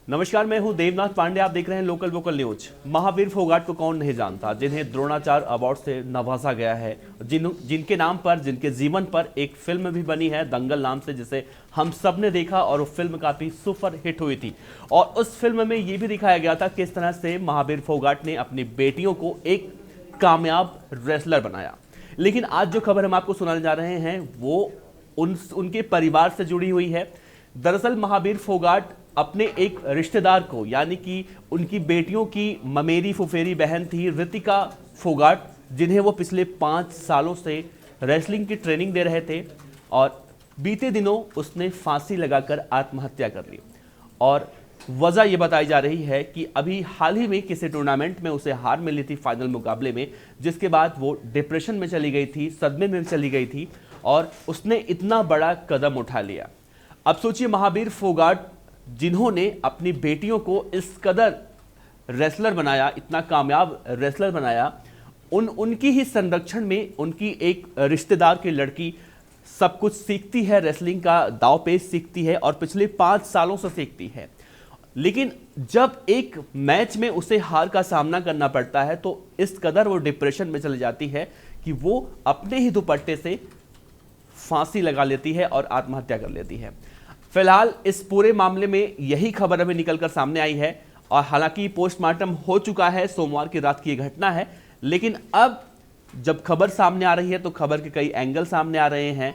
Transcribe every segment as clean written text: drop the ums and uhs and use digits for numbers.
नमस्कार, मैं हूं देवनाथ पांडे। आप देख रहे हैं local vocal news. Mahavir Phogat को कौन नहीं जानता, जिन्हें द्रोणाचार्य अवार्ड से नवाजा गया है, जिनके नाम पर, जिनके जीवन पर एक फिल्म भी बनी है दंगल नाम से, जिसे हम सब ने देखा और वो फिल्म काफी सुपर हिट हुई थी। और उस फिल्म में ये भी दिखाया गया था किस तरह से महावीर फोगाट ने अपनी बेटियों को एक कामयाब रेसलर बनाया। लेकिन आज जो खबर हम आपको सुनाने जा रहे हैं वो उनके परिवार से जुड़ी हुई है। दरअसल महावीर फोगाट अपने एक रिश्तेदार को, यानी कि उनकी बेटियों की ममेरी फुफेरी बहन थी रितिका फोगाट, जिन्हें वो पिछले 5 सालों से रेसलिंग की ट्रेनिंग दे रहे थे, और बीते दिनों उसने फांसी लगाकर आत्महत्या कर ली। और वजह यह बताई जा रही है कि अभी हाल ही में किसी टूर्नामेंट में उसे हार मिली थी फाइनल मुकाबले में, जिसके बाद वो डिप्रेशन में चली गई थी, सदमे में चली गई थी, और उसने इतना बड़ा कदम उठा लिया। अब सोचिए, महावीर फोगाट जिन्होंने अपनी बेटियों को इस कदर रेसलर बनाया, इतना कामयाब रेसलर बनाया, उनकी ही संरक्षण में उनकी एक रिश्तेदार की लड़की सब कुछ सीखती है, रेसलिंग का दांवपेच सीखती है और पिछले 5 सालों से सीखती है। लेकिन जब एक मैच में उसे हार का सामना करना पड़ता है तो इस कदर वो डिप्रेशन में चली जाती है कि वो अपने ही दुपट्टे से फांसी लगा लेती है और आत्महत्या कर लेती है। फिलहाल इस पूरे मामले में यही खबर अभी निकलकर सामने आई है, और हालांकि पोस्टमार्टम हो चुका है, सोमवार की रात की यह घटना है। लेकिन अब जब खबर सामने आ रही है तो खबर के कई एंगल सामने आ रहे हैं।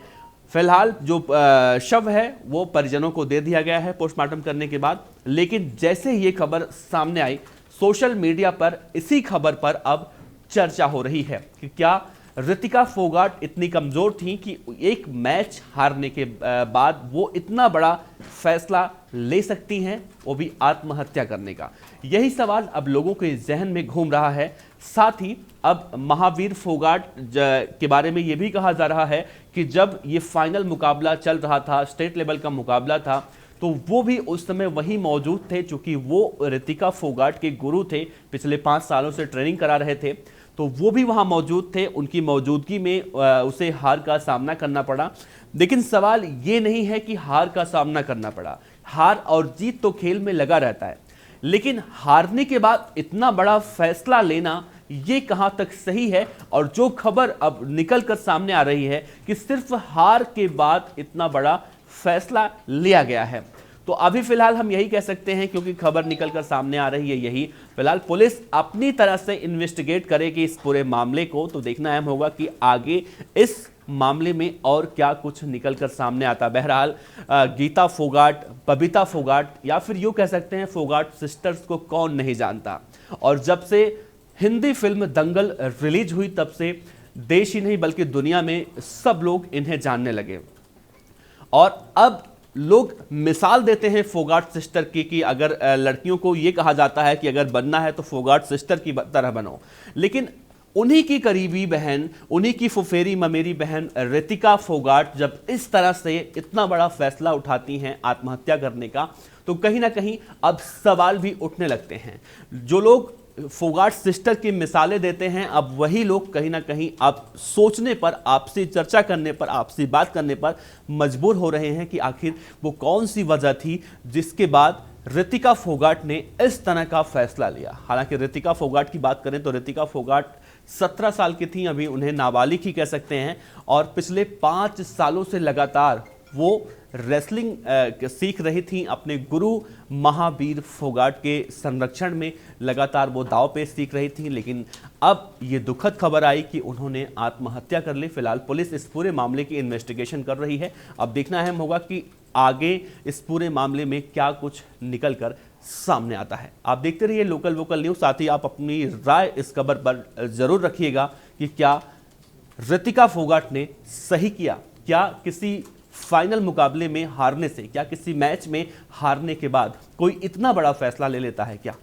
फिलहाल जो शव है वो परिजनों को दे दिया गया है पोस्टमार्टम करने के बाद। लेकिन जैसे ही ये खबर सामने आई, सोशल मीडिया पर इसी खबर पर अब चर्चा हो रही है कि क्या रितिका फोगाट इतनी कमजोर थी कि एक मैच हारने के बाद वो इतना बड़ा फैसला ले सकती हैं, वो भी आत्महत्या करने का। यही सवाल अब लोगों के जहन में घूम रहा है। साथ ही अब महावीर फोगाट के बारे में ये भी कहा जा रहा है कि जब ये फाइनल मुकाबला चल रहा था, स्टेट लेवल का मुकाबला था, तो वो भी उस समय वहीं मौजूद थे, चूंकि वो रितिका फोगाट के गुरु थे, पिछले 5 सालों से ट्रेनिंग करा रहे थे, तो वो भी वहां मौजूद थे। उनकी मौजूदगी में उसे हार का सामना करना पड़ा। लेकिन सवाल ये नहीं है कि हार का सामना करना पड़ा, हार और जीत तो खेल में लगा रहता है, लेकिन हारने के बाद इतना बड़ा फैसला लेना ये कहां तक सही है। और जो खबर अब निकलकर सामने आ रही है कि सिर्फ हार के बाद इतना बड़ा फैसला लिया गया है, तो अभी फिलहाल हम यही कह सकते हैं, क्योंकि खबर निकलकर सामने आ रही है यही। फिलहाल पुलिस अपनी तरह से इन्वेस्टिगेट करेगी इस पूरे मामले को, तो देखना अहम होगा कि आगे इस मामले में और क्या कुछ निकलकर सामने आता। बहरहाल गीता फोगाट, बबीता फोगाट, या फिर यूं कह सकते हैं फोगाट सिस्टर्स को कौन नहीं जानता। और जब से हिंदी फिल्म दंगल रिलीज हुई तब से देश ही नहीं बल्कि दुनिया में सब लोग इन्हें जानने लगे। और अब लोग मिसाल देते हैं फोगाट सिस्टर की कि अगर लड़कियों को यह कहा जाता है कि अगर बनना है तो फोगाट सिस्टर की तरह बनो, लेकिन उन्हीं की करीबी बहन, उन्हीं की फुफेरी ममेरी बहन रितिका फोगाट जब इस तरह से इतना बड़ा फैसला उठाती हैं आत्महत्या करने का, तो कहीं ना कहीं अब सवाल भी उठने लगते हैं। जो लोग फोगाट सिस्टर की मिसालें देते हैं, अब वही लोग कहीं ना कहीं अब सोचने पर, आपसी चर्चा करने पर, आपसी बात करने पर मजबूर हो रहे हैं कि आखिर वो कौन सी वजह थी जिसके बाद रितिका फोगाट ने इस तरह का फैसला लिया। हालांकि रितिका फोगाट की बात करें तो रितिका फोगाट 17 साल की थी, अभी उन्हें नाबालिग ही कह सकते हैं, और पिछले 5 सालों से लगातार वो रेसलिंग सीख रही थी अपने गुरु महावीर फोगाट के संरक्षण में, लगातार वो दांवपेच सीख रही थी। लेकिन अब ये दुखद खबर आई कि उन्होंने आत्महत्या कर ली। फिलहाल पुलिस इस पूरे मामले की इन्वेस्टिगेशन कर रही है। अब देखना अहम होगा कि आगे इस पूरे मामले में क्या कुछ निकल कर सामने आता है। आप देखते रहिए लोकल वोकल न्यूज। साथ ही आप अपनी राय इस खबर पर जरूर रखिएगा कि क्या रितिका फोगाट ने सही किया, क्या किसी फाइनल मुकाबले में हारने से, क्या किसी मैच में हारने के बाद कोई इतना बड़ा फैसला ले लेता है क्या?